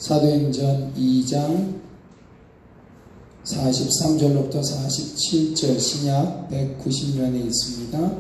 사도행전 2장 43절로부터 47절 신약 190면에 있습니다.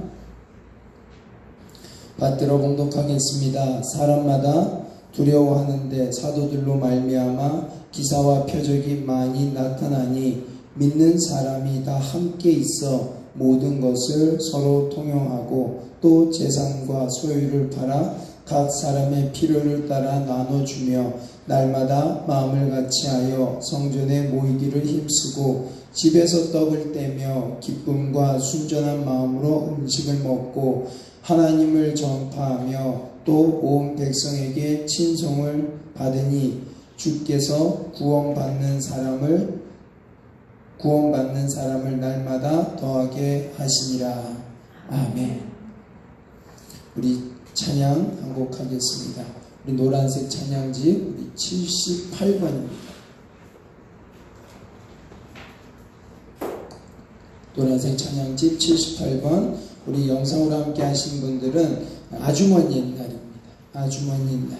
받들어 봉독하겠습니다. 사람마다 두려워하는데 사도들로 말미암아 기사와 표적이 많이 나타나니 믿는 사람이 다 함께 있어 모든 것을 서로 통용하고 또 재산과 소유를 팔아 각 사람의 필요를 따라 나눠주며 날마다 마음을 같이하여 성전에 모이기를 힘쓰고 집에서 떡을 떼며 기쁨과 순전한 마음으로 음식을 먹고 하나님을 전파하며 또 온 백성에게 친송을 받으니 주께서 구원받는 사람을 날마다 더하게 하시니라. 아멘. 우리 찬양 한 곡 하겠습니다. 우리 노란색 찬양집 우리 78번입니다. 노란색 찬양집 78번. 우리 영상으로 함께 하신 분들은 아주 먼 옛날입니다. 아주 먼 옛날.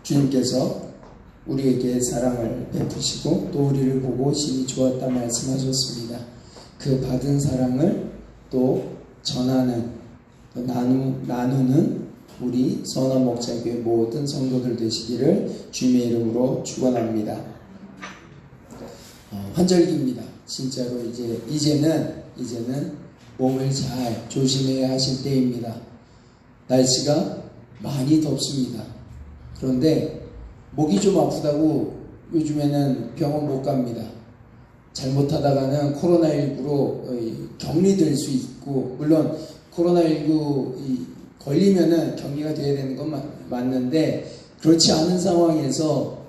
주님께서 우리에게 사랑을 베푸시고 또 우리를 보고 심히 좋았다 말씀하셨습니다. 그 받은 사랑을 또 전하는, 또 나누는 우리 선원 목자교회 모든 성도들 되시기를 주님의 이름으로 축원합니다. 환절기입니다. 진짜로 이제는 몸을 잘 조심해야 하실 때입니다. 날씨가 많이 덥습니다. 그런데 목이 좀 아프다고 요즘에는 병원 못 갑니다. 잘못하다가는 코로나19로 격리될 수 있고, 물론 코로나19 걸리면은 격리가 돼야 되는 건 맞는데, 그렇지 않은 상황에서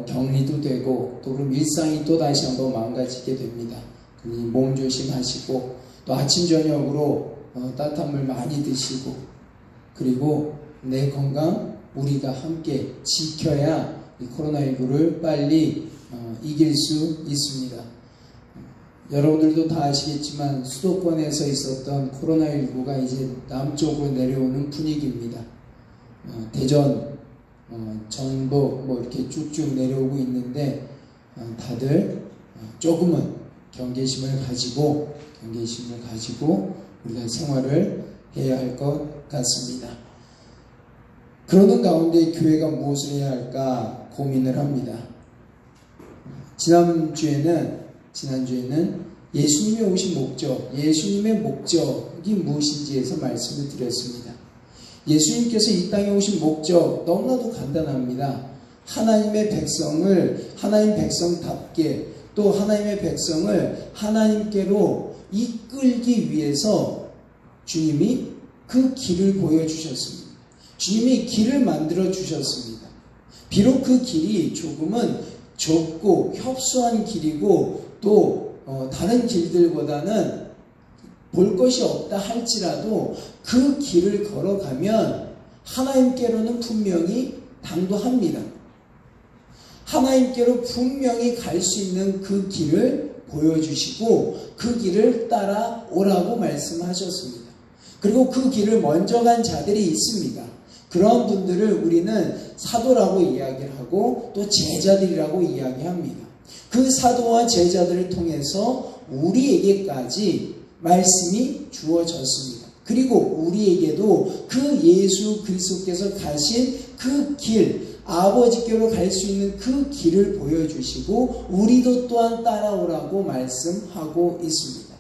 격리도 되고, 또 그럼 일상이 또 다시 한번 망가지게 됩니다. 몸 조심하시고, 또 아침 저녁으로 따뜻한 물 많이 드시고, 그리고 내 건강 우리가 함께 지켜야 이 코로나19를 빨리 이길 수 있습니다. 여러분들도 다 아시겠지만 수도권에서 있었던 코로나19가 이제 남쪽으로 내려오는 분위기입니다. 대전, 전북 뭐 이렇게 쭉쭉 내려오고 있는데 다들 조금은 경계심을 가지고 우리가 생활을 해야 할 것 같습니다. 그러는 가운데 교회가 무엇을 해야 할까 고민을 합니다. 지난주에는 예수님의 오신 목적, 예수님의 목적이 무엇인지에서 말씀을 드렸습니다. 예수님께서 이 땅에 오신 목적 너무나도 간단합니다. 하나님의 백성을 하나님 백성답게, 또 하나님의 백성을 하나님께로 이끌기 위해서 주님이 그 길을 보여주셨습니다. 주님이 길을 만들어 주셨습니다. 비록 그 길이 조금은 좁고 협소한 길이고, 또 다른 길들보다는 볼 것이 없다 할지라도 그 길을 걸어가면 하나님께로는 분명히 당도합니다. 하나님께로 분명히 갈 수 있는 그 길을 보여주시고 그 길을 따라오라고 말씀하셨습니다. 그리고 그 길을 먼저 간 자들이 있습니다. 그런 분들을 우리는 사도라고 이야기를 하고 또 제자들이라고 이야기합니다. 그 사도와 제자들을 통해서 우리에게까지 말씀이 주어졌습니다. 그리고 우리에게도 그 예수 그리스도께서 가신 그 길, 아버지께로 갈 수 있는 그 길을 보여주시고 우리도 또한 따라오라고 말씀하고 있습니다.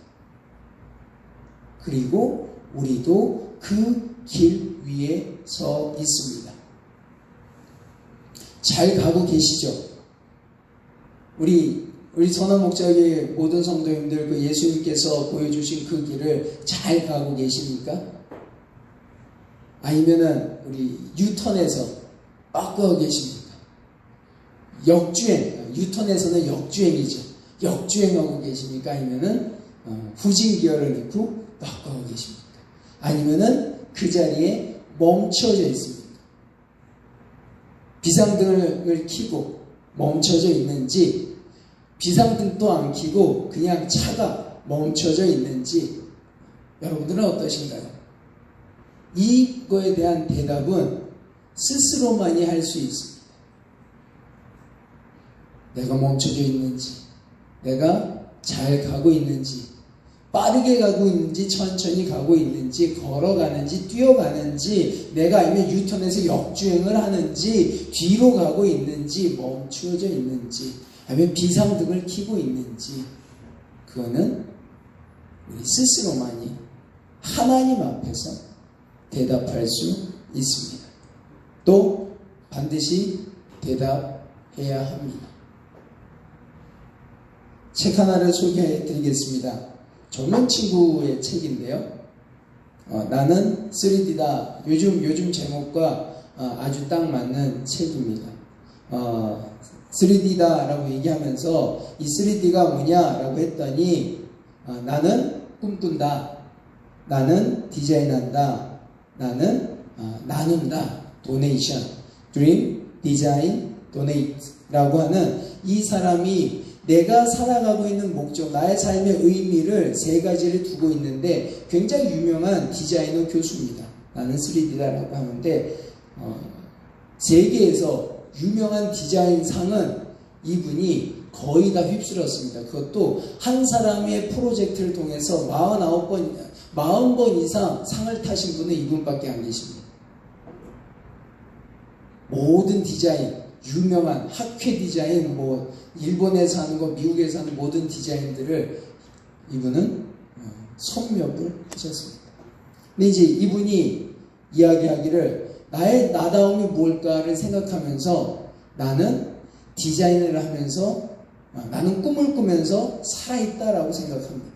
그리고 우리도 그 길 위에 서 있습니다. 잘 가고 계시죠? 우리 선한 목자의 모든 성도님들, 그 예수님께서 보여주신 그 길을 잘 가고 계십니까? 아니면은 우리 유턴에서 빠꾸하고 계십니까? 역주행, 유턴에서는 역주행이죠. 역주행하고 계십니까? 아니면은 후진기어를 넣고 빠꾸하고 계십니까? 아니면은 그 자리에 멈춰져 있습니까? 비상등을 켜고 멈춰져 있는지, 비상등도 안 켜고 그냥 차가 멈춰져 있는지, 여러분들은 어떠신가요? 이거에 대한 대답은 스스로만이 할 수 있습니다. 내가 멈춰져 있는지, 내가 잘 가고 있는지, 빠르게 가고 있는지, 천천히 가고 있는지, 걸어가는지, 뛰어가는지, 내가 아니면 유턴에서 역주행을 하는지, 뒤로 가고 있는지, 멈추어져 있는지, 아니면 비상등을 켜고 있는지, 그거는 우리 스스로만이 하나님 앞에서 대답할 수 있습니다. 또 반드시 대답해야 합니다. 책 하나를 소개해 드리겠습니다. 젊은 친구의 책인데요. 나는 3D다. 요즘 제목과 아주 딱 맞는 책입니다. 3D다라고 얘기하면서 이 3D가 뭐냐라고 했더니 나는 꿈꾼다, 나는 디자인한다, 나는 나눈다, 도네이션, 드림, 디자인, 도네이트라고 하는 이 사람이 내가 살아가고 있는 목적, 나의 삶의 의미를 세 가지를 두고 있는데 굉장히 유명한 디자이너 교수입니다. 나는 3D다라고 하는데 세계에서 유명한 디자인상은 이분이 거의 다 휩쓸었습니다. 그것도 한 사람의 프로젝트를 통해서 40번 이상 상을 타신 분은 이분밖에 안 계십니다. 모든 디자인, 유명한 학회 디자인, 뭐 일본에서 하는 거, 미국에서 하는 모든 디자인들을 이분은 섭렵을 하셨습니다. 근데 이제 이분이 이야기하기를 나의 나다움이 뭘까를 생각하면서 나는 디자인을 하면서 나는 꿈을 꾸면서 있으면서 살아있다라고 생각합니다.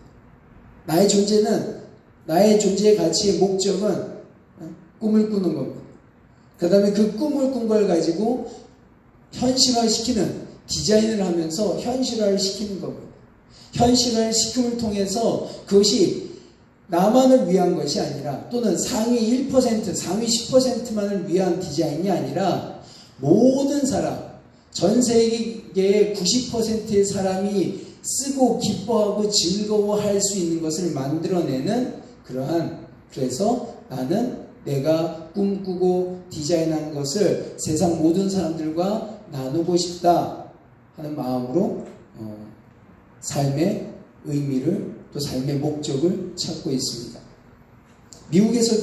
나의 존재는, 나의 존재의 가치의 목적은 꿈을 꾸는 겁니다. 그 다음에 그 꿈을 꾼 걸 가지고 현실화시키는, 디자인을 하면서 현실화를 시키는 겁니다. 현실화를 시킴을 통해서 그것이 나만을 위한 것이 아니라, 또는 상위 1%, 상위 10%만을 위한 디자인이 아니라 모든 사람, 전 세계의 90%의 사람이 쓰고 기뻐하고 즐거워할 수 있는 것을 만들어내는 그러한, 그래서 나는 내가 꿈꾸고 디자인한 것을 세상 모든 사람들과 나누고 싶다 하는 마음으로 삶의 의미를, 또 삶의 목적을 찾고 있습니다. 미국에서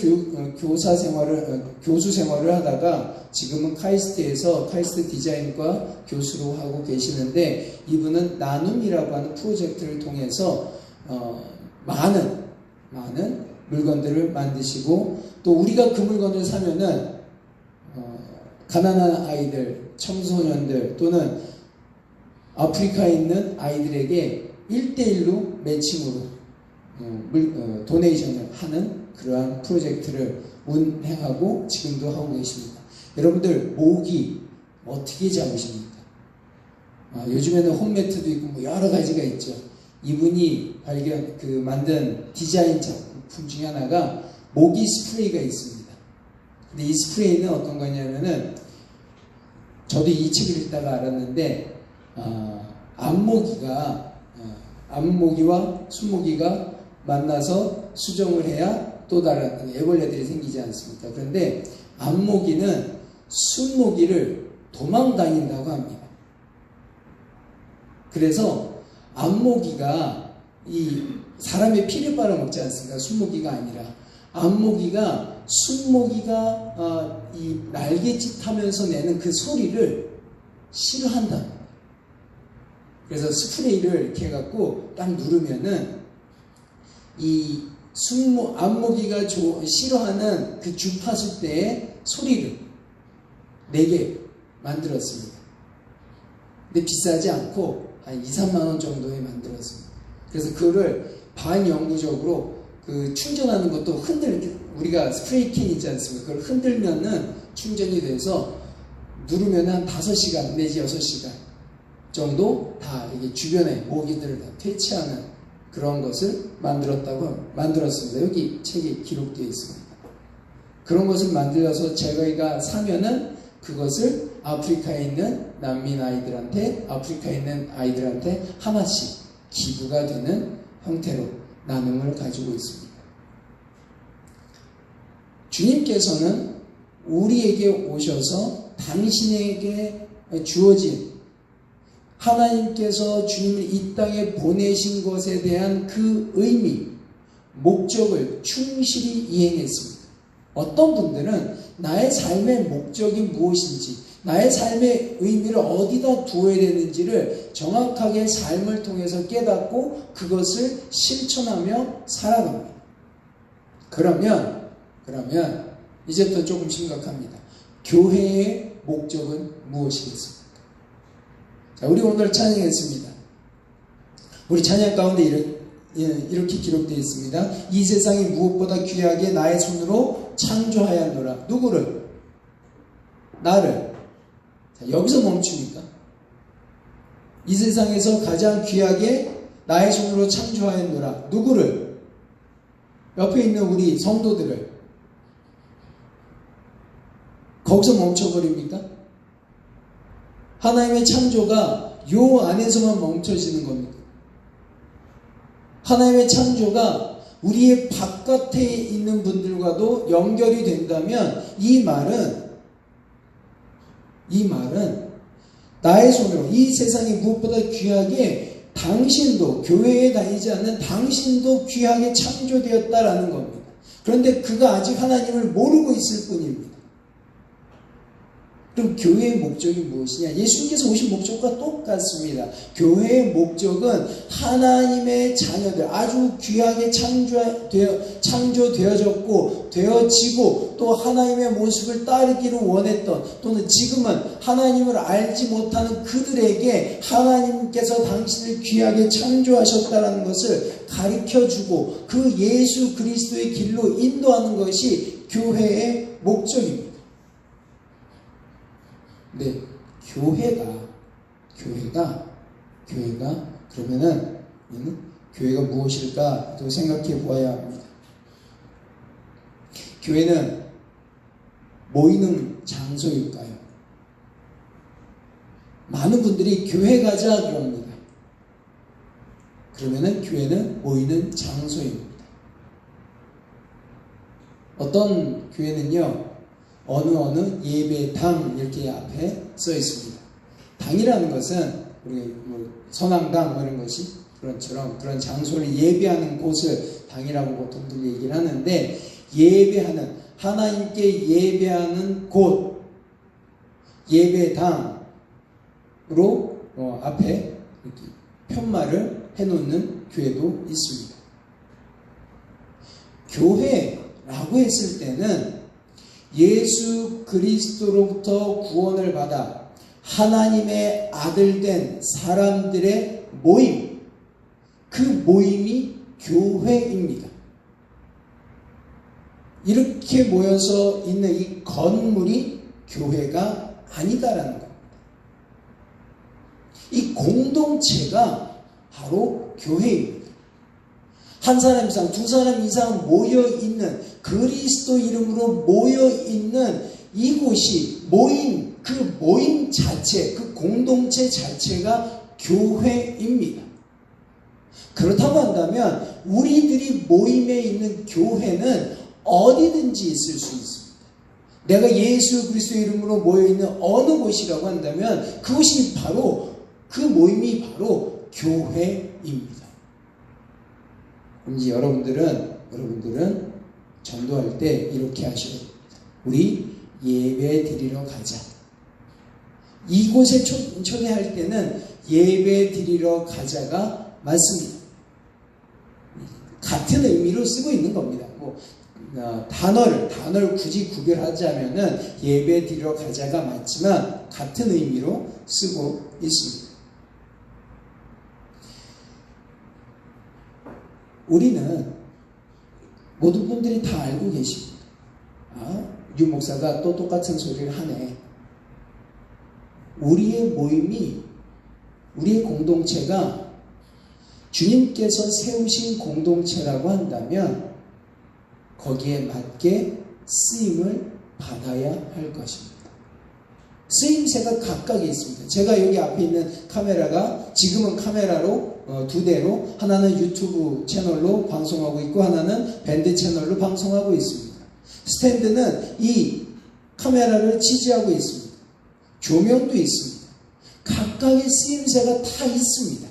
교수 생활을 하다가 지금은 카이스트에서 카이스트 디자인과 교수로 하고 계시는데, 이분은 나눔이라고 하는 프로젝트를 통해서 많은 물건들을 만드시고, 또 우리가 그 물건을 사면은 가난한 아이들, 청소년들 또는 아프리카에 있는 아이들에게 1대1로 매칭으로 도네이션을 하는 그러한 프로젝트를 운행하고 지금도 하고 계십니다. 여러분들, 모기 어떻게 잡으십니까? 요즘에는 홈매트도 있고 뭐 여러 가지가 있죠. 이분이 만든 디자인 작품 중에 하나가 모기 스프레이가 있습니다. 근데 이 스프레이는 어떤 거냐면은, 저도 이 책을 읽다가 알았는데, 암모기와 순모기가 만나서 수정을 해야 또 다른 애벌레들이 생기지 않습니까? 그런데 암모기는 순모기를 도망다닌다고 합니다. 그래서 암모기가 이 사람의 피를 빨아먹지 않습니까? 순모기가 아니라. 암모기가 순모기가 이 날갯짓하면서 내는 그 소리를 싫어한다. 그래서 스프레이를 이렇게 해갖고 딱 누르면은 이 암모기가 싫어하는 그 주파수대의 소리를 내게 만들었습니다. 근데 비싸지 않고 한 2-3만원 정도에 만들었습니다. 그래서 그거를 반영구적으로 충전하는 것도 우리가 스프레이 캔 있지 않습니까? 그걸 흔들면은 충전이 돼서 누르면 한 5시간 내지 6시간 정도 다 이게 주변에 모기들을 다 퇴치하는 그런 것을 만들었습니다. 여기 책에 기록되어 있습니다. 그런 것을 만들어서 저희가 사면은 그것을 아프리카에 있는 난민 아이들한테, 아프리카에 있는 아이들한테 하나씩 기부가 되는 형태로 나눔을 가지고 있습니다. 주님께서는 우리에게 오셔서 당신에게 주어진, 하나님께서 주님을 이 땅에 보내신 것에 대한 그 의미, 목적을 충실히 이행했습니다. 어떤 분들은 나의 삶의 목적이 무엇인지, 나의 삶의 의미를 어디다 두어야 되는지를 정확하게 삶을 통해서 깨닫고 그것을 실천하며 살아갑니다. 그러면 이제부터 조금 심각합니다. 교회의 목적은 무엇이겠습니까? 자, 우리 오늘 찬양했습니다. 우리 찬양 가운데 이렇게 기록되어 있습니다. 이 세상이 무엇보다 귀하게 나의 손으로 창조하였노라. 누구를? 나를. 자, 여기서 멈춥니까? 이 세상에서 가장 귀하게 나의 손으로 창조하였노라. 누구를? 옆에 있는 우리 성도들을. 거기서 멈춰버립니까? 하나님의 창조가 요 안에서만 멈춰지는 겁니다. 하나님의 창조가 우리의 바깥에 있는 분들과도 연결이 된다면 이 말은 나의 손으로 이 세상이 무엇보다 귀하게 당신도, 교회에 다니지 않는 당신도 귀하게 창조되었다라는 겁니다. 그런데 그가 아직 하나님을 모르고 있을 뿐입니다. 그럼 교회의 목적이 무엇이냐? 예수님께서 오신 목적과 똑같습니다. 교회의 목적은 하나님의 자녀들, 아주 귀하게 창조되어졌고 되어지고 또 하나님의 모습을 따르기를 원했던, 또는 지금은 하나님을 알지 못하는 그들에게 하나님께서 당신을 귀하게 창조하셨다는 것을 가르쳐주고 그 예수 그리스도의 길로 인도하는 것이 교회의 목적입니다. 네, 교회가 그러면은 교회가 무엇일까 또 생각해 보아야 합니다. 교회는 모이는 장소일까요? 많은 분들이 교회 가자 그럽니다. 그러면은 교회는 모이는 장소입니다. 어떤 교회는요, 어느 예배당 이렇게 앞에 써 있습니다. 당이라는 것은 우리 선앙당 이런 것이 그런 장소를 예배하는 곳을 당이라고 보통들 얘기를 하는데, 예배하는, 하나님께 예배하는 곳, 예배당으로 앞에 이렇게 편말을 해놓는 교회도 있습니다. 교회라고 했을 때는 예수 그리스도로부터 구원을 받아 하나님의 아들 된 사람들의 모임, 그 모임이 교회입니다. 이렇게 모여서 있는 이 건물이 교회가 아니다라는 겁니다. 이 공동체가 바로 교회입니다. 한 사람 이상, 두 사람 이상 모여있는, 그리스도 이름으로 모여있는 이곳이 그 모임 자체, 그 공동체 자체가 교회입니다. 그렇다고 한다면 우리들이 모임에 있는 교회는 어디든지 있을 수 있습니다. 내가 예수 그리스도 이름으로 모여있는 어느 곳이라고 한다면 그곳이 바로, 그 모임이 바로 교회입니다. 이제 여러분들은 전도할 때 이렇게 하셔야 됩니다. 우리 예배 드리러 가자. 이곳에 초대할 때는 예배 드리러 가자가 맞습니다. 같은 의미로 쓰고 있는 겁니다. 단어를 굳이 구별하자면은 예배 드리러 가자가 맞지만 같은 의미로 쓰고 있습니다. 우리는 모든 분들이 다 알고 계십니다. 유 목사가 또 똑같은 소리를 하네. 우리의 모임이, 우리의 공동체가 주님께서 세우신 공동체라고 한다면 거기에 맞게 쓰임을 받아야 할 것입니다. 쓰임새가 각각이 있습니다. 제가 여기 앞에 있는 카메라가 지금은 카메라로 두 대로, 하나는 유튜브 채널로 방송하고 있고 하나는 밴드 채널로 방송하고 있습니다. 스탠드는 이 카메라를 지지하고 있습니다. 조명도 있습니다. 각각의 쓰임새가 다 있습니다.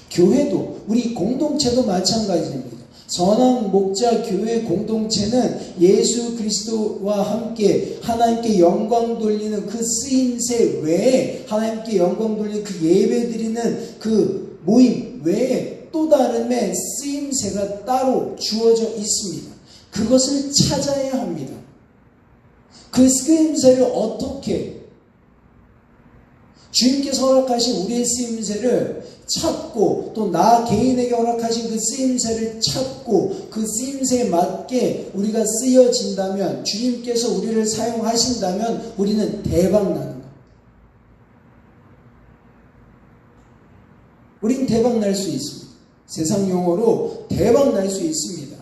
교회도, 우리 공동체도 마찬가지입니다. 선한 목자 교회 공동체는 예수 그리스도와 함께 하나님께 영광 돌리는 그 쓰임새 외에, 하나님께 영광 돌리는 그 예배 드리는 그 모임 외에 또 다른의 쓰임새가 따로 주어져 있습니다. 그것을 찾아야 합니다. 그 쓰임새를 어떻게, 주님께서 허락하신 우리의 쓰임새를 찾고, 또 나 개인에게 허락하신 그 쓰임새를 찾고 그 쓰임새에 맞게 우리가 쓰여진다면, 주님께서 우리를 사용하신다면 우리는 대박 나는 겁니다. 우린 대박 날 수 있습니다. 세상 용어로 대박 날 수 있습니다.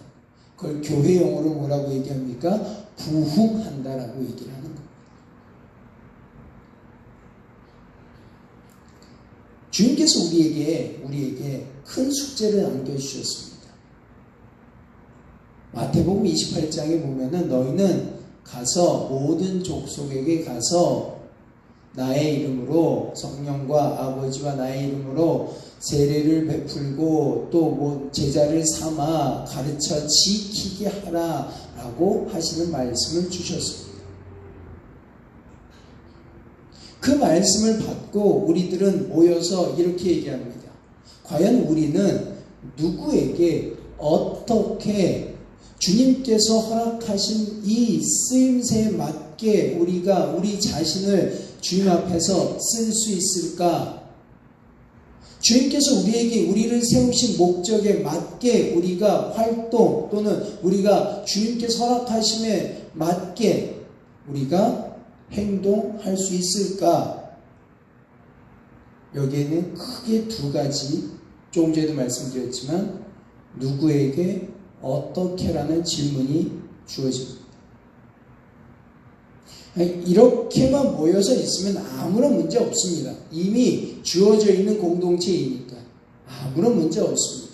그걸 교회 용어로 뭐라고 얘기합니까? 부흥한다라고 얘기를 하는 겁니다. 주님께서 우리에게 큰 숙제를 안겨주셨습니다. 마태복음 28장에 보면은 너희는 가서 모든 족속에게 가서 나의 이름으로, 성령과 아버지와 나의 이름으로 세례를 베풀고 또 제자를 삼아 가르쳐 지키게 하라 라고 하시는 말씀을 주셨습니다. 그 말씀을 받고 우리들은 모여서 이렇게 얘기합니다. 과연 우리는 누구에게 어떻게 주님께서 허락하신 이 쓰임새에 맞게 우리가 우리 자신을 주님 앞에서 쓸 수 있을까? 주님께서 우리를 세우신 목적에 맞게 우리가 활동 또는 우리가 주님께서 허락하심에 맞게 우리가 행동할 수 있을까? 여기에는 크게 두 가지, 조금 전에도 말씀드렸지만 누구에게 어떻게라는 질문이 주어집니다. 이렇게만 모여서 있으면 아무런 문제 없습니다. 이미 주어져 있는 공동체이니까 아무런 문제 없습니다.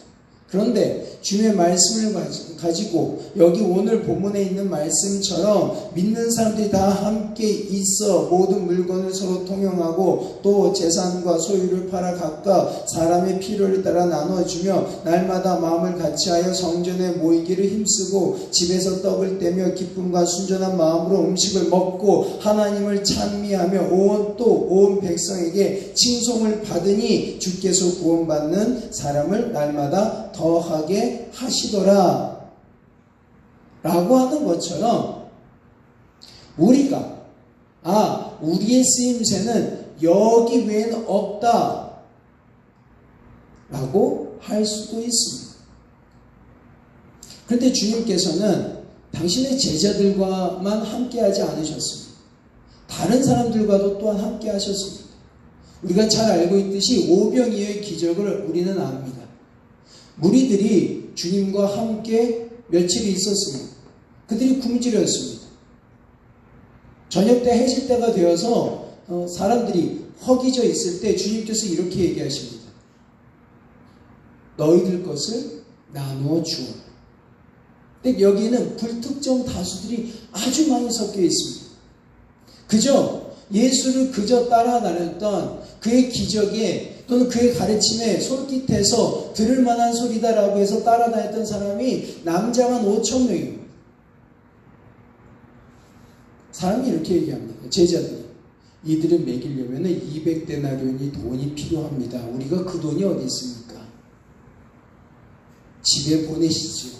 그런데 주님의 말씀을 가지고 여기 오늘 본문에 있는 말씀처럼 믿는 사람들이 다 함께 있어 모든 물건을 서로 통용하고 또 재산과 소유를 팔아 각각 사람의 필요를 따라 나눠주며 날마다 마음을 같이하여 성전에 모이기를 힘쓰고 집에서 떡을 떼며 기쁨과 순전한 마음으로 음식을 먹고 하나님을 찬미하며 온 백성에게 칭송을 받으니 주께서 구원받는 사람을 날마다 더하게 하시더라 라고 하는 것처럼 우리가 우리의 쓰임새는 여기 외에는 없다 라고 할 수도 있습니다. 그런데 주님께서는 당신의 제자들과만 함께하지 않으셨습니다. 다른 사람들과도 또한 함께 하셨습니다. 우리가 잘 알고 있듯이 오병이어의 기적을 우리는 압니다. 무리들이 주님과 함께 며칠 있었습니다. 그들이 굶주렸습니다. 저녁 때 해질 때가 되어서 사람들이 허기져 있을 때 주님께서 이렇게 얘기하십니다. 너희들 것을 나누어 주어라. 근데 여기는 불특정 다수들이 아주 많이 섞여 있습니다. 예수를 그저 따라다녔던 그의 기적에 또는 그의 가르침에 솔깃해서 들을 만한 소리다라고 해서 따라다녔던 사람이 남자만 5,000명입니다. 사람이 이렇게 얘기합니다. 제자들이 이들을 먹이려면 200데나리온이 돈이 필요합니다. 우리가 그 돈이 어디 있습니까? 집에 보내시죠.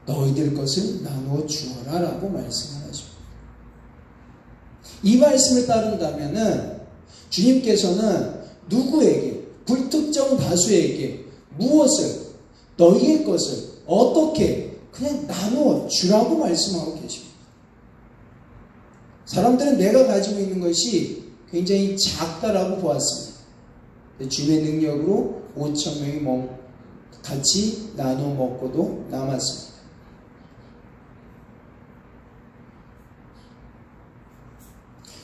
너희들 것을 나누어 주어라 라고 말씀을 하십니다. 이 말씀을 따른다면 주님께서는 누구에게, 불특정 다수에게 무엇을, 너희의 것을 어떻게 그냥 나누어 주라고 말씀하고 계십니다. 사람들은 내가 가지고 있는 것이 굉장히 작다라고 보았습니다. 주님의 능력으로 5,000명이 같이 나누어 먹고도 남았습니다.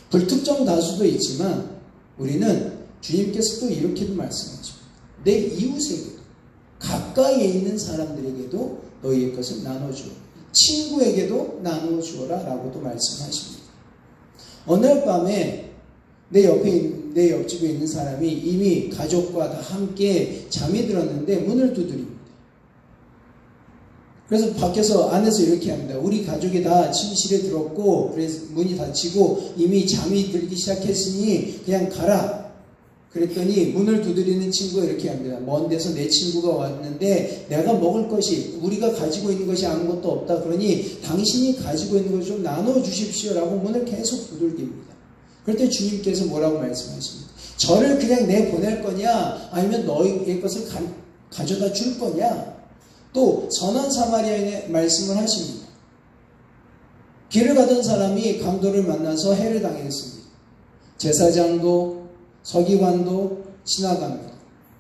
불특정 다수도 있지만 우리는 주님께서 또 이렇게도 말씀하죠. 내 이웃에게도 가까이에 있는 사람들에게도 너희의 것을 나눠주어 친구에게도 나누어 주어라 라고도 말씀하십니다. 어느 날 밤에 내 옆집에 있는 사람이 이미 가족과 다 함께 잠이 들었는데 문을 두드립니다. 그래서 밖에서 안에서 이렇게 합니다. 우리 가족이 다 침실에 들었고 그래서 문이 닫히고 이미 잠이 들기 시작했으니 그냥 가라. 그랬더니 문을 두드리는 친구가 이렇게 합니다. 먼 데서 내 친구가 왔는데 내가 먹을 것이 우리가 가지고 있는 것이 아무것도 없다. 그러니 당신이 가지고 있는 것을 좀 나눠 주십시오 라고 문을 계속 두들깁니다. 그럴 때 주님께서 뭐라고 말씀하십니까? 저를 그냥 내보낼 거냐 아니면 너희의 것을 가져다 줄 거냐? 또 선한 사마리아인의 말씀을 하십니다. 길을 가던 사람이 강도를 만나서 해를 당했습니다. 제사장도 서기관도 지나갑니다.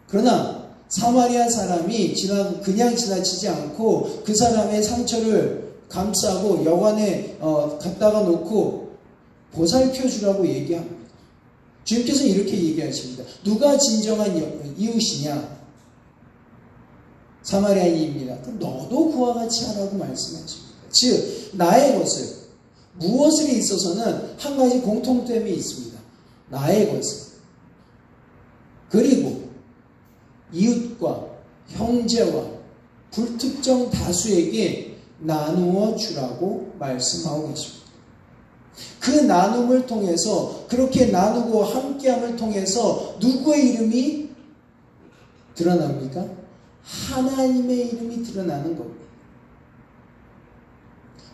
그러나 사마리아 사람이 그냥 지나치지 않고 그 사람의 상처를 감싸고 여관에 갖다가 놓고 보살펴 주라고 얘기합니다. 주님께서 이렇게 얘기하십니다. 누가 진정한 이웃이냐? 사마리아인입니다. 너도 그와 같이 하라고 말씀하십니다. 즉 나의 것을 무엇에 있어서는 한 가지 공통점이 있습니다. 나의 것을 그리고 이웃과 형제와 불특정 다수에게 나누어 주라고 말씀하고 계십니다. 그 나눔을 통해서, 그렇게 나누고 함께함을 통해서 누구의 이름이 드러납니까? 하나님의 이름이 드러나는 겁니다.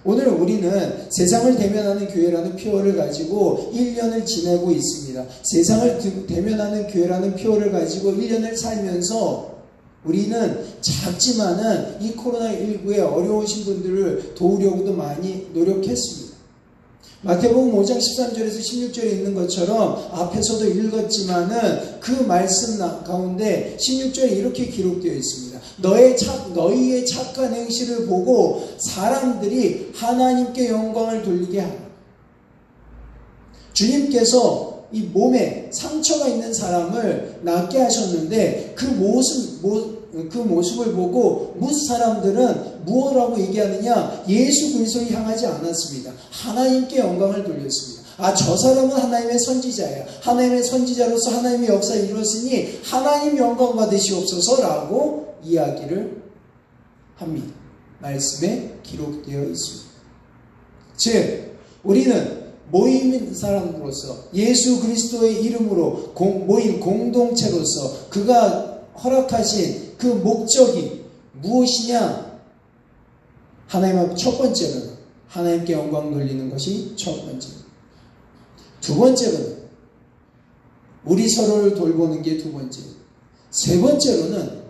오늘 우리는 세상을 대면하는 교회라는 표어를 가지고 1년을 지내고 있습니다. 세상을 대면하는 교회라는 표어를 가지고 1년을 살면서 우리는 작지만은 이 코로나19에 어려우신 분들을 도우려고도 많이 노력했습니다. 마태복음 5장 13절에서 16절에 있는 것처럼 앞에서도 읽었지만은 그 말씀 가운데 16절에 이렇게 기록되어 있습니다. 너희의 착한 행실을 보고 사람들이 하나님께 영광을 돌리게 하라. 주님께서 이 몸에 상처가 있는 사람을 낫게 하셨는데 그 모습을 보고 뭇 사람들은 무엇라고 얘기하느냐? 예수 그리스도를 향하지 않았습니다. 하나님께 영광을 돌렸습니다. 저 사람은 하나님의 선지자야. 하나님의 선지자로서 하나님의 역사를 이루었으니 하나님 영광 받으시옵소서라고 이야기를 합니다. 말씀에 기록되어 있습니다. 즉 우리는 모인 사람으로서 예수 그리스도의 이름으로 모인 공동체로서 그가 허락하신 그 목적이 무엇이냐? 첫 번째로는 하나님께 영광 돌리는 것이 첫 번째입니다. 두 번째로는 우리 서로를 돌보는 게 두 번째입니다. 세 번째로는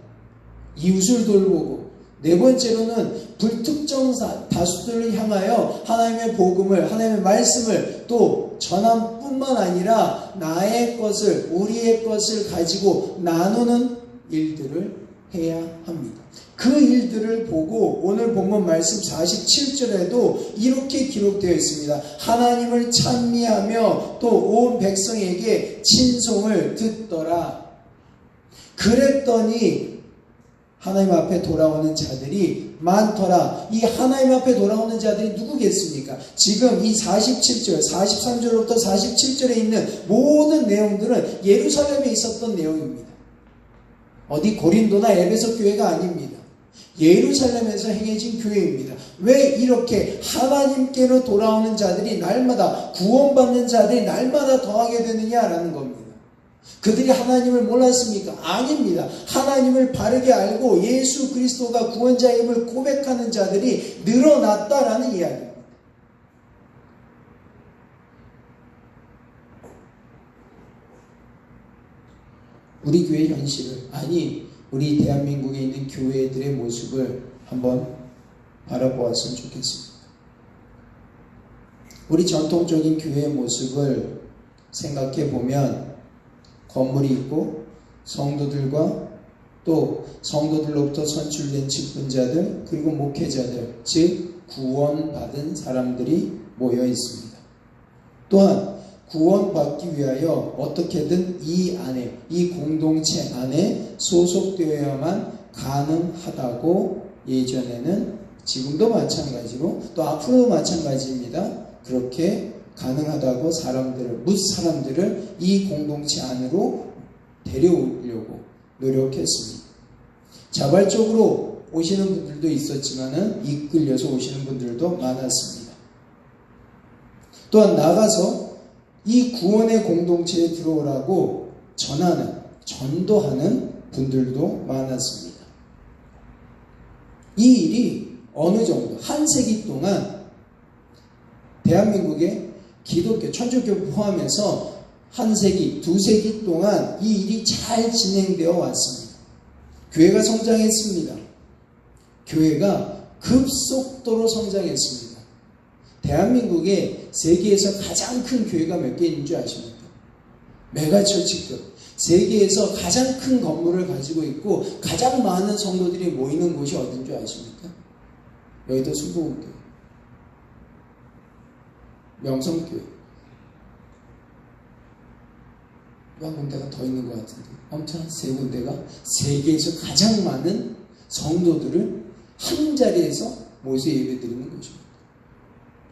이웃을 돌보고, 네 번째로는 불특정 다수들을 향하여 하나님의 복음을, 하나님의 말씀을 또 전함뿐만 아니라 나의 것을, 우리의 것을 가지고 나누는 일들을 해야 합니다. 그 일들을 보고 오늘 본문 말씀 47절에도 이렇게 기록되어 있습니다. 하나님을 찬미하며 또 온 백성에게 친송을 듣더라. 그랬더니 하나님 앞에 돌아오는 자들이 많더라. 이 하나님 앞에 돌아오는 자들이 누구겠습니까? 지금 이 47절, 43절부터 47절에 있는 모든 내용들은 예루살렘에 있었던 내용입니다. 어디 고린도나 에베소 교회가 아닙니다. 예루살렘에서 행해진 교회입니다. 왜 이렇게 하나님께로 돌아오는 자들이 날마다, 구원받는 자들이 날마다 더하게 되느냐라는 겁니다. 그들이 하나님을 몰랐습니까? 아닙니다. 하나님을 바르게 알고 예수 그리스도가 구원자임을 고백하는 자들이 늘어났다라는 이야기입니다. 우리 교회 현실을, 우리 대한민국에 있는 교회들의 모습을 한번 바라보았으면 좋겠습니다. 우리 전통적인 교회의 모습을 생각해 보면 건물이 있고 성도들과 또 성도들로부터 선출된 직분자들 그리고 목회자들, 즉 구원받은 사람들이 모여 있습니다. 또한 구원받기 위하여 어떻게든 이 안에, 이 공동체 안에 소속되어야만 가능하다고 예전에는, 지금도 마찬가지로 또 앞으로도 마찬가지입니다. 그렇게 가능하다고 뭇 사람들을 이 공동체 안으로 데려오려고 노력했습니다. 자발적으로 오시는 분들도 있었지만은 이끌려서 오시는 분들도 많았습니다. 또한 나가서 이 구원의 공동체에 들어오라고 전도하는 분들도 많았습니다. 이 일이 어느 정도, 한 세기 동안 대한민국의 기독교, 천주교 포함해서 한 세기, 두 세기 동안 이 일이 잘 진행되어 왔습니다. 교회가 성장했습니다. 교회가 급속도로 성장했습니다. 대한민국에 세계에서 가장 큰 교회가 몇 개 있는 줄 아십니까? 메가처치급. 세계에서 가장 큰 건물을 가지고 있고 가장 많은 성도들이 모이는 곳이 어딘 줄 아십니까? 여의도 순복음교회, 명성교회. 한 군데가 더 있는 것 같은데, 아무튼 세 군데가 세계에서 가장 많은 성도들을 한 자리에서 모여서 예배드리는 것입니다.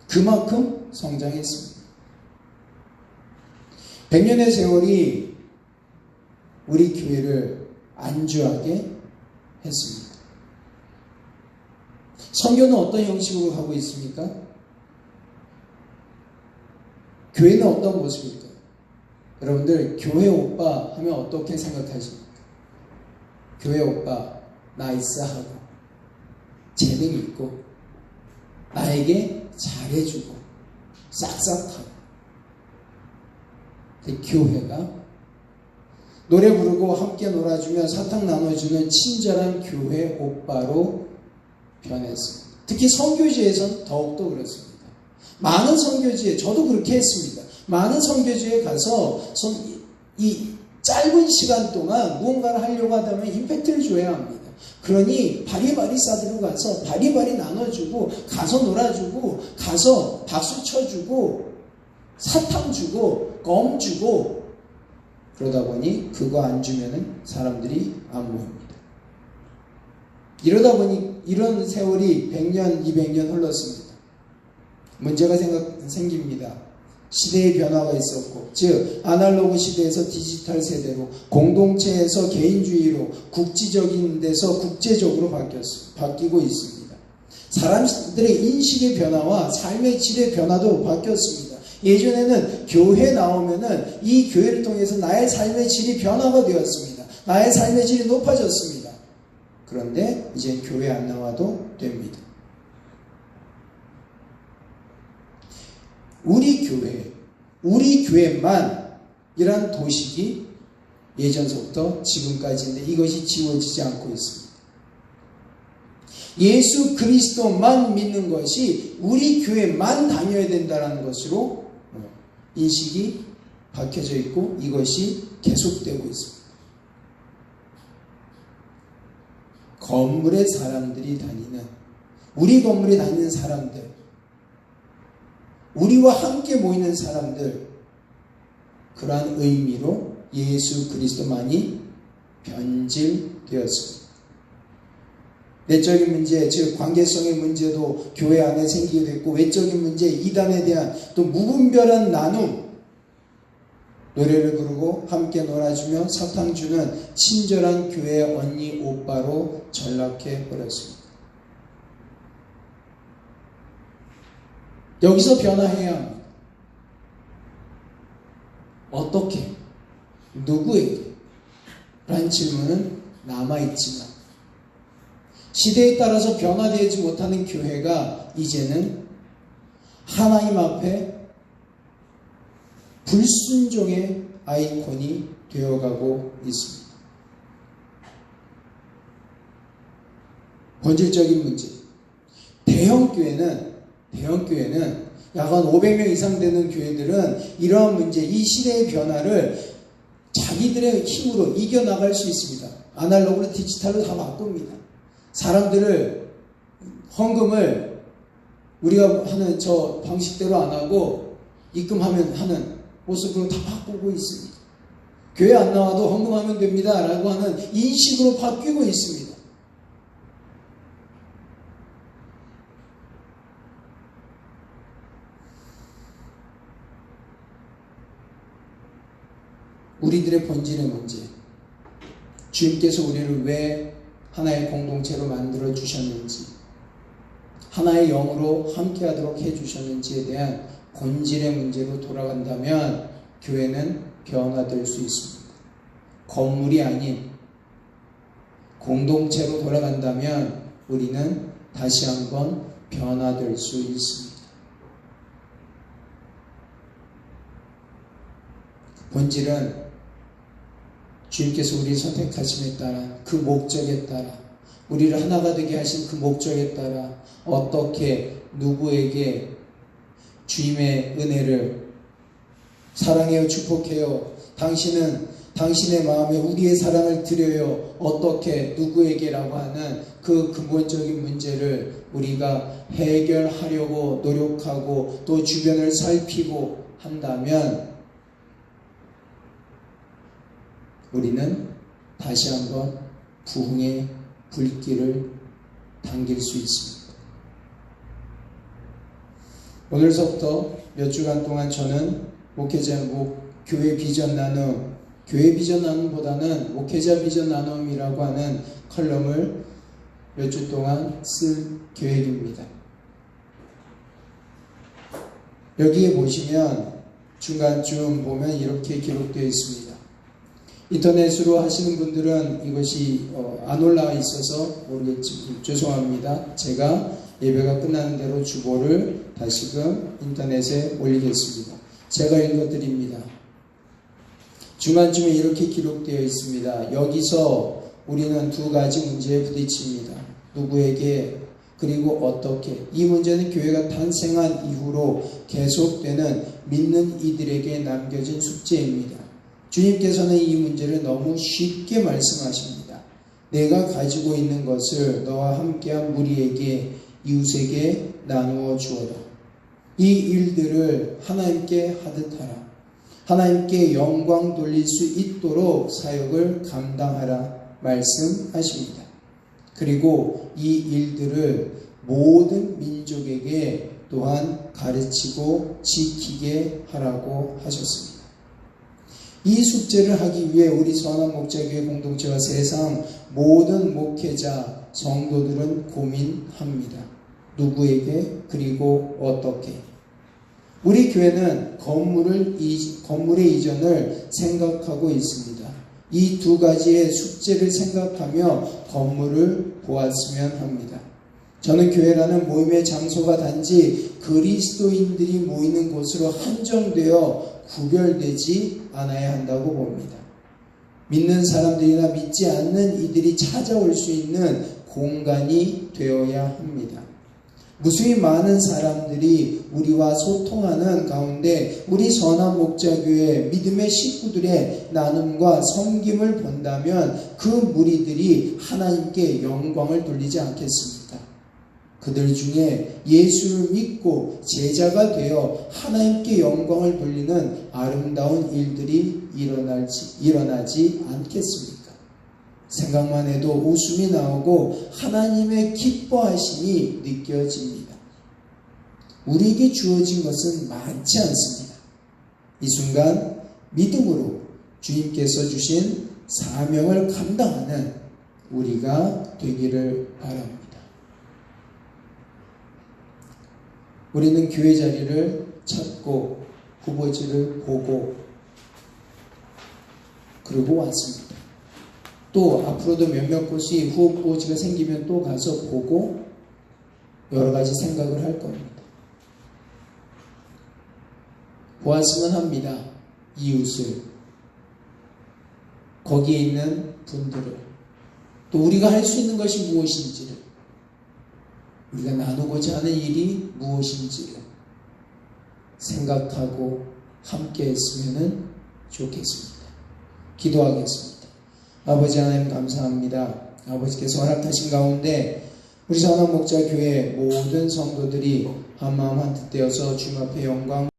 그만큼 성장했습니다. 100년의 세월이 우리 교회를 안주하게 했습니다. 선교는 어떤 형식으로 하고 있습니까? 교회는 어떤 모습일까요? 여러분들 교회 오빠 하면 어떻게 생각하십니까? 교회 오빠 나이스하고 재능이 있고 나에게 잘해주고 싹싹하고. 교회가 노래 부르고 함께 놀아주며 사탕 나눠주는 친절한 교회 오빠로 변했습니다. 특히 선교지에선 더욱더 그렇습니다. 많은 선교지에, 저도 그렇게 했습니다. 많은 선교지에 가서 이 짧은 시간 동안 무언가를 하려고 하다면 임팩트를 줘야 합니다. 그러니 바리바리 싸들고 가서 바리바리 나눠주고 가서 놀아주고 가서 박수 쳐주고 사탕 주고 껌 주고 그러다 보니 그거 안 주면은 사람들이 안 모입니다. 이러다 보니 이런 세월이 100년, 200년 흘렀습니다. 문제가 생깁니다. 시대의 변화가 있었고, 즉 아날로그 시대에서 디지털 세대로, 공동체에서 개인주의로, 국지적인 데서 국제적으로 바뀌고 있습니다. 사람들의 인식의 변화와 삶의 질의 변화도 바뀌었습니다. 예전에는 교회 나오면은 이 교회를 통해서 나의 삶의 질이 변화가 되었습니다. 나의 삶의 질이 높아졌습니다. 그런데 이제 교회 안 나와도 됩니다. 우리 교회만 이란 도식이 예전서부터 지금까지인데 이것이 지워지지 않고 있습니다. 예수 그리스도만 믿는 것이 우리 교회만 다녀야 된다는 것으로 인식이 박혀져 있고 이것이 계속되고 있습니다. 건물에 사람들이 다니는, 우리 건물에 다니는 사람들, 우리와 함께 모이는 사람들, 그러한 의미로 예수 그리스도만이 변질되었습니다. 내적인 문제, 즉 관계성의 문제도 교회 안에 생기게 됐고, 외적인 문제, 이단에 대한 또 무분별한 나눔, 노래를 부르고 함께 놀아주며 사탕 주는 친절한 교회 언니 오빠로 전락해 버렸습니다. 여기서 변화해야 합니다. 어떻게? 누구에게? 라는 질문은 남아있지만 시대에 따라서 변화되지 못하는 교회가 이제는 하나님 앞에 불순종의 아이콘이 되어가고 있습니다. 본질적인 문제. 대형교회는 약 한 500명 이상 되는 교회들은 이러한 문제, 이 시대의 변화를 자기들의 힘으로 이겨나갈 수 있습니다. 아날로그로 디지털로 다 바꿉니다. 사람들을 헌금을 우리가 하는 저 방식대로 안 하고 입금하면 하는 모습으로 다 바꾸고 있습니다. 교회 안 나와도 헌금하면 됩니다 라고 하는 인식으로 바뀌고 있습니다. 우리들의 본질의 문제, 주님께서 우리를 왜 하나의 공동체로 만들어 주셨는지, 하나의 영으로 함께하도록 해주셨는지에 대한 본질의 문제로 돌아간다면 교회는 변화될 수 있습니다. 건물이 아닌 공동체로 돌아간다면 우리는 다시 한번 변화될 수 있습니다. 본질은 주님께서 우리를 선택하심에 따라, 그 목적에 따라, 우리를 하나가 되게 하신 그 목적에 따라 어떻게 누구에게 주님의 은혜를 사랑해요, 축복해요, 당신은 당신의 마음에 우리의 사랑을 드려요, 어떻게 누구에게라고 하는 그 근본적인 문제를 우리가 해결하려고 노력하고 또 주변을 살피고 한다면 우리는 다시 한번 부흥의 불길을 당길 수 있습니다. 오늘서부터 몇 주간 동안 저는 교회 비전 나눔보다는 목회자 비전 나눔이라고 하는 컬럼을 몇 주 동안 쓸 계획입니다. 여기에 보시면 중간쯤 보면 이렇게 기록되어 있습니다. 인터넷으로 하시는 분들은 이것이 안 올라와 있어서 모르겠지만 죄송합니다. 제가 예배가 끝나는 대로 주보를 다시금 인터넷에 올리겠습니다. 제가 읽어드립니다. 중간쯤에 이렇게 기록되어 있습니다. 여기서 우리는 두 가지 문제에 부딪힙니다. 누구에게 그리고 어떻게. 이 문제는 교회가 탄생한 이후로 계속되는 믿는 이들에게 남겨진 숙제입니다. 주님께서는 이 문제를 너무 쉽게 말씀하십니다. 내가 가지고 있는 것을 너와 함께한 무리에게, 이웃에게 나누어 주어라. 이 일들을 하나님께 하듯 하라. 하나님께 영광 돌릴 수 있도록 사역을 감당하라 말씀하십니다. 그리고 이 일들을 모든 민족에게 또한 가르치고 지키게 하라고 하셨습니다. 이 숙제를 하기 위해 우리 선한 목자교회 공동체와 세상 모든 목회자, 성도들은 고민합니다. 누구에게 그리고 어떻게. 우리 교회는 건물의 이전을 생각하고 있습니다. 이 두 가지의 숙제를 생각하며 건물을 보았으면 합니다. 저는 교회라는 모임의 장소가 단지 그리스도인들이 모이는 곳으로 한정되어 구별되지 않아야 한다고 봅니다. 믿는 사람들이나 믿지 않는 이들이 찾아올 수 있는 공간이 되어야 합니다. 무수히 많은 사람들이 우리와 소통하는 가운데 우리 선한 목자교회 믿음의 식구들의 나눔과 섬김을 본다면 그 무리들이 하나님께 영광을 돌리지 않겠습니까? 그들 중에 예수를 믿고 제자가 되어 하나님께 영광을 돌리는 아름다운 일들이 일어나지 않겠습니까? 생각만 해도 웃음이 나오고 하나님의 기뻐하심이 느껴집니다. 우리에게 주어진 것은 많지 않습니다. 이 순간 믿음으로 주님께서 주신 사명을 감당하는 우리가 되기를 바랍니다. 우리는 교회 자리를 찾고 후보지를 보고 그리고 왔습니다. 또 앞으로도 몇몇 곳이 후보지가 생기면 또 가서 보고 여러 가지 생각을 할 겁니다. 보았으면 합니다. 이웃을, 거기에 있는 분들을, 또 우리가 할 수 있는 것이 무엇인지를, 우리가 나누고자 하는 일이 무엇인지를 생각하고 함께 했으면 좋겠습니다. 기도하겠습니다. 아버지 하나님 감사합니다. 아버지께서 허락하신 가운데 우리 선한 목자교회 모든 성도들이 한마음 한뜻 되어서 주님 앞에 영광